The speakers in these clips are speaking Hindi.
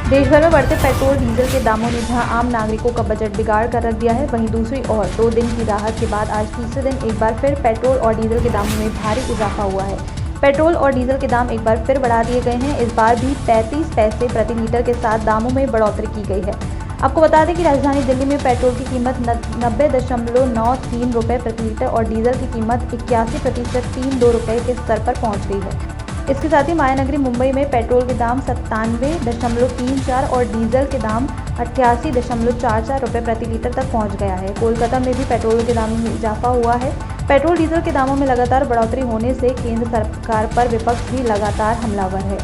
देश भर में बढ़ते पेट्रोल डीजल के दामों ने जहां आम नागरिकों का बजट बिगाड़ कर रख दिया है, वहीं दूसरी ओर 2 दिन की राहत के बाद आज तीसरे दिन एक बार फिर पेट्रोल और डीजल के दामों में भारी इजाफा हुआ है। पेट्रोल और डीजल के दाम एक बार फिर बढ़ा दिए गए हैं। इस बार भी 35 पैसे प्रति लीटर के साथ दामों में बढ़ोतरी की गई है। आपको बता दें कि राजधानी दिल्ली में पेट्रोल की कीमत 90.93 रुपये प्रति लीटर और डीजल की कीमत 81.32 रुपये के स्तर पर पहुंच गई है। इसके साथ ही मायानगरी मुंबई में पेट्रोल के दाम 97.34 और डीजल के दाम 88.44 रुपये प्रति लीटर तक पहुंच गया है। कोलकाता में भी पेट्रोल के दामों में इजाफा हुआ है। पेट्रोल डीजल के दामों में लगातार बढ़ोतरी होने से केंद्र सरकार पर विपक्ष भी लगातार हमलावर है।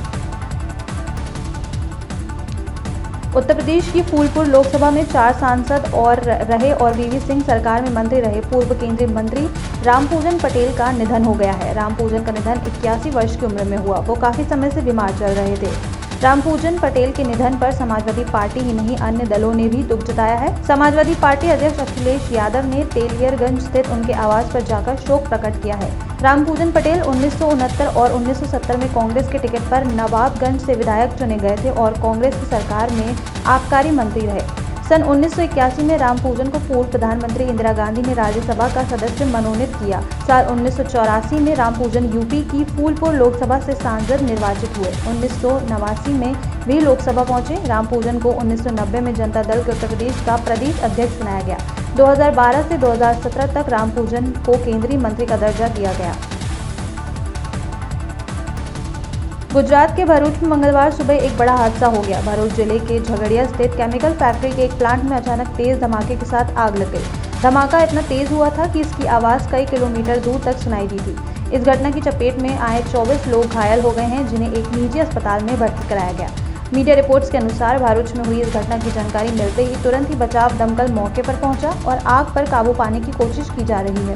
उत्तर प्रदेश की फूलपुर लोकसभा में 4 सांसद और रहे और वीवी सिंह सरकार में मंत्री रहे पूर्व केंद्रीय मंत्री रामपूजन पटेल का निधन हो गया है। रामपूजन का निधन 81 वर्ष की उम्र में हुआ। वो काफी समय से बीमार चल रहे थे। रामपूजन पटेल के निधन पर समाजवादी पार्टी ही नहीं अन्य दलों ने भी दुख जताया है। समाजवादी पार्टी अध्यक्ष अखिलेश यादव ने तेलियरगंज स्थित उनके आवास पर जाकर शोक प्रकट किया है। रामपूजन पटेल 1969 और 1970 में कांग्रेस के टिकट पर नवाबगंज से विधायक चुने गए थे और कांग्रेस की सरकार में आबकारी मंत्री रहे। सन 1981 में रामपूजन को पूर्व प्रधानमंत्री इंदिरा गांधी ने राज्यसभा का सदस्य मनोनीत किया। साल 1984 में रामपूजन यूपी की फूलपुर लोकसभा से सांसद निर्वाचित हुए। 1989 में भी लोकसभा पहुंचे। रामपूजन को 1990 में जनता दल के उत्तर प्रदेश का प्रदेश अध्यक्ष बनाया गया। 2012 से 2017 तक रामपूजन को केंद्रीय मंत्री का दर्जा दिया गया। गुजरात के भरूच में मंगलवार सुबह एक बड़ा हादसा हो गया। भरूच जिले के झगड़िया स्थित केमिकल फैक्ट्री के एक प्लांट में अचानक तेज धमाके के साथ आग लग गई। धमाका इतना तेज हुआ था कि इसकी आवाज कई किलोमीटर दूर तक सुनाई दी थी। इस घटना की चपेट में आए 24 लोग घायल हो गए हैं, जिन्हें एक निजी अस्पताल में भर्ती कराया गया। मीडिया रिपोर्ट्स के अनुसार भरूच में हुई इस घटना की जानकारी मिलते ही तुरंत ही बचाव दमकल मौके पर पहुंचा और आग पर काबू पाने की कोशिश की जा रही है।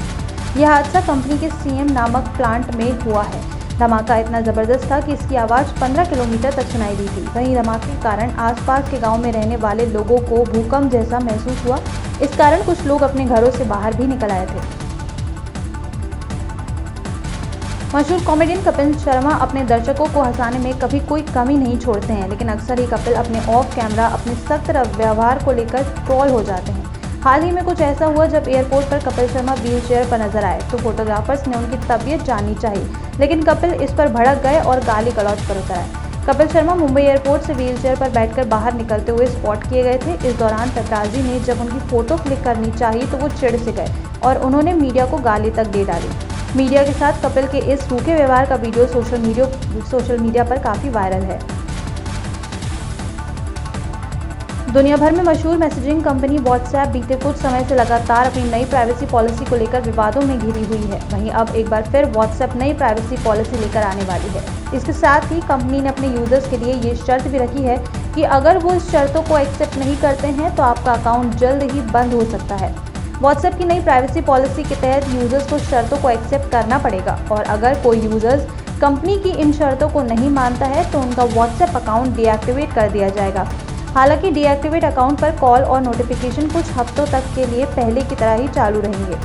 यह हादसा कंपनी के सीएम नामक प्लांट में हुआ है। धमाका इतना जबरदस्त था कि इसकी आवाज 15 किलोमीटर तक सुनाई दी थी। वहीं धमाके के कारण आसपास के गांव में रहने वाले लोगों को भूकंप जैसा महसूस हुआ। इस कारण कुछ लोग अपने घरों से बाहर भी निकल आए थे। मशहूर कॉमेडियन कपिल शर्मा अपने दर्शकों को हंसाने में कभी कोई कमी नहीं छोड़ते हैं, लेकिन अक्सर ही कपिल अपने ऑफ कैमरा अपने सख्त व्यवहार को लेकर ट्रोल हो जाते हैं। हाल ही में कुछ ऐसा हुआ जब एयरपोर्ट पर कपिल शर्मा व्हील चेयर पर नजर आए तो फोटोग्राफर्स ने उनकी तबीयत जाननी चाहिए, लेकिन कपिल इस पर भड़क गए और गाली गलौज पर उतर आए। कपिल शर्मा मुंबई एयरपोर्ट से व्हील चेयर पर बैठकर बाहर निकलते हुए स्पॉट किए गए थे। इस दौरान पेपराजी ने जब उनकी फोटो क्लिक करनी चाहिए तो वो चिढ़ से गए और उन्होंने मीडिया को गाली तक दे डाली। मीडिया के साथ कपिल के इस रूखे व्यवहार का वीडियो सोशल मीडिया पर काफी वायरल है। दुनिया भर में मशहूर मैसेजिंग कंपनी व्हाट्सएप बीते कुछ समय से लगातार अपनी नई प्राइवेसी पॉलिसी को लेकर विवादों में घिरी हुई है। वहीं अब एक बार फिर व्हाट्सएप नई प्राइवेसी पॉलिसी लेकर आने वाली है। इसके साथ ही कंपनी ने अपने यूजर्स के लिए ये शर्त भी रखी है कि अगर वो इस शर्तों को एक्सेप्ट नहीं करते हैं तो आपका अकाउंट जल्द ही बंद हो सकता है। व्हाट्सएप की नई प्राइवेसी पॉलिसी के तहत यूजर्स को शर्तों को एक्सेप्ट करना पड़ेगा और अगर कोई यूजर्स कंपनी की इन शर्तों को नहीं मानता है तो उनका व्हाट्सएप अकाउंट डीएक्टिवेट कर दिया जाएगा। हालांकि डीएक्टिवेट अकाउंट पर कॉल और नोटिफिकेशन कुछ हफ्तों तक के लिए पहले की तरह ही चालू रहेंगे।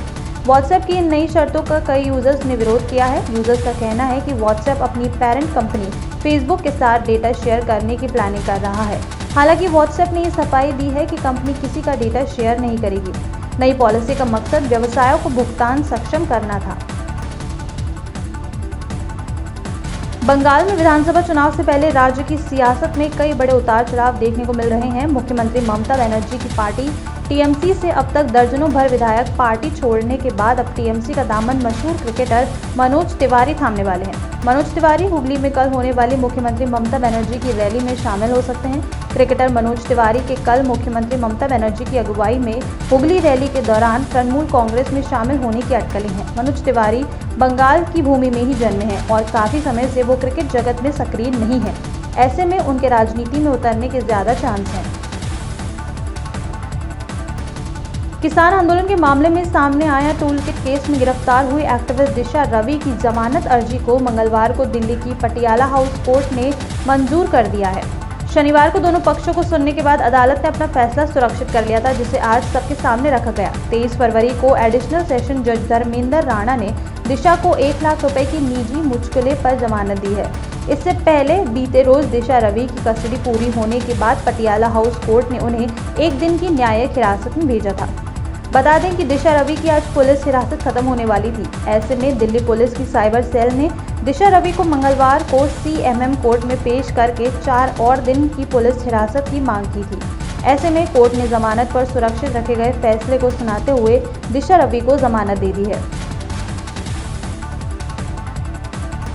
व्हाट्सएप की इन नई शर्तों का कई यूजर्स ने विरोध किया है। यूजर्स का कहना है कि व्हाट्सएप अपनी पेरेंट कंपनी फेसबुक के साथ डेटा शेयर करने की प्लानिंग कर रहा है। हालांकि व्हाट्सएप ने ये सफाई दी है कि कंपनी किसी का डेटा शेयर नहीं करेगी। नई पॉलिसी का मकसद व्यवसायों को भुगतान सक्षम करना था। बंगाल में विधानसभा चुनाव से पहले राज्य की सियासत में कई बड़े उतार चढ़ाव देखने को मिल रहे हैं। मुख्यमंत्री ममता बनर्जी की पार्टी टीएमसी से अब तक दर्जनों भर विधायक पार्टी छोड़ने के बाद अब टीएमसी का दामन मशहूर क्रिकेटर मनोज तिवारी थामने वाले हैं। मनोज तिवारी हुगली में कल होने वाली मुख्यमंत्री ममता बनर्जी की रैली में शामिल हो सकते हैं। क्रिकेटर मनोज तिवारी के कल मुख्यमंत्री ममता बनर्जी की अगुवाई में हुगली रैली के दौरान तृणमूल कांग्रेस में शामिल होने की अटकलें हैं। मनोज तिवारी बंगाल की भूमि में ही जन्मे हैं और काफी समय से वो क्रिकेट जगत में सक्रिय नहीं है। ऐसे में उनके राजनीति में उतरने के ज्यादा चांस हैं। किसान आंदोलन के मामले में सामने आया टूलकिट केस में गिरफ्तार हुई एक्टिविस्ट दिशा रवि की जमानत अर्जी को मंगलवार को दिल्ली की पटियाला हाउस कोर्ट ने मंजूर कर दिया है। शनिवार को दोनों पक्षों को सुनने के बाद अदालत ने अपना फैसला सुरक्षित कर लिया था, जिसे आज सबके सामने रखा गया। 23 फरवरी को एडिशनल सेशन जज धर्मेंद्र राणा ने दिशा को 1 लाख रुपए की निजी मुचकले पर जमानत दी है। इससे पहले बीते रोज दिशा रवि की कस्टडी पूरी होने के बाद पटियाला हाउस कोर्ट ने उन्हें 1 दिन की न्यायिक हिरासत में भेजा था। बता दें कि दिशा रवि की आज पुलिस हिरासत खत्म होने वाली थी। ऐसे में दिल्ली पुलिस की साइबर सेल ने दिशा रवि को मंगलवार को CMM कोर्ट में पेश करके 4 और दिन की पुलिस हिरासत की मांग की थी। ऐसे में कोर्ट ने जमानत पर सुरक्षित रखे गए फैसले को सुनाते हुए दिशा रवि को जमानत दे दी है।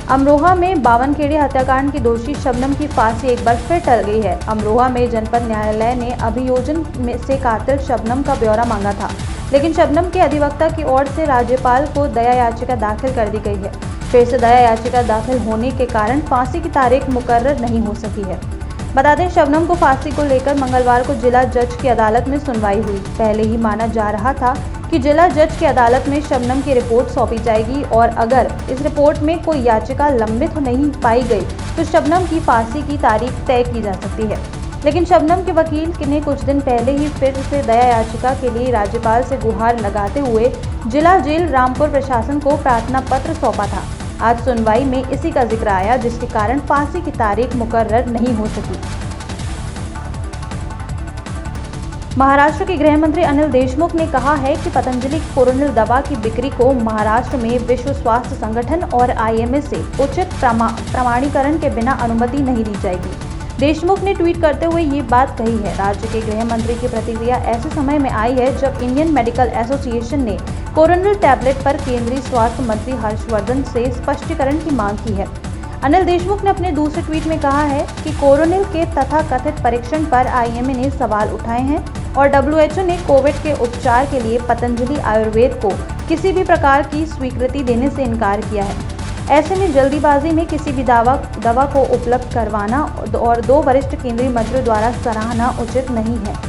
अमरोहा में बावनखेड़े हत्याकांड की दोषी शबनम की फांसी एक बार फिर टल गई है। अमरोहा में जनपद न्यायालय ने अभियोजन से कातिल शबनम का ब्यौरा मांगा था, लेकिन शबनम के अधिवक्ता की ओर से राज्यपाल को दया याचिका दाखिल कर दी गई है। फिर से दया याचिका दाखिल होने के कारण फांसी की तारीख मुकर्रर नहीं हो सकी है। बता दें, शबनम को फांसी को लेकर मंगलवार को जिला जज की अदालत में सुनवाई हुई। पहले ही माना जा रहा था कि जिला जज की अदालत में शबनम की रिपोर्ट सौंपी जाएगी और अगर इस रिपोर्ट में कोई याचिका लंबित नहीं पाई गई तो शबनम की फांसी की तारीख तय की जा सकती है। लेकिन शबनम के वकील ने कुछ दिन पहले ही फिर से दया याचिका के लिए राज्यपाल से गुहार लगाते हुए जिला जेल रामपुर प्रशासन को प्रार्थना पत्र सौंपा था। आज सुनवाई में इसी का जिक्र आया, जिसके कारण फांसी की तारीख मुकर्रर नहीं हो सकी। महाराष्ट्र के गृह मंत्री अनिल देशमुख ने कहा है कि पतंजलि कोरोनिल दवा की बिक्री को महाराष्ट्र में विश्व स्वास्थ्य संगठन और IMA से उचित प्रमाणीकरण के बिना अनुमति नहीं दी जाएगी। देशमुख ने ट्वीट करते हुए ये बात कही है। राज्य के गृह मंत्री की प्रतिक्रिया ऐसे समय में आई है जब इंडियन मेडिकल एसोसिएशन ने कोरोनिल टैबलेट पर केंद्रीय स्वास्थ्य मंत्री हर्षवर्धन से स्पष्टीकरण की मांग की है। अनिल देशमुख ने अपने दूसरे ट्वीट में कहा है कि कोरोनिल के तथाकथित परीक्षण पर IMA ने सवाल उठाए हैं और WHO ने कोविड के उपचार के लिए पतंजलि आयुर्वेद को किसी भी प्रकार की स्वीकृति देने से इनकार किया है। ऐसे में जल्दीबाजी में किसी भी दवा को उपलब्ध करवाना और 2 वरिष्ठ केंद्रीय मंत्रियों द्वारा सराहना उचित नहीं है।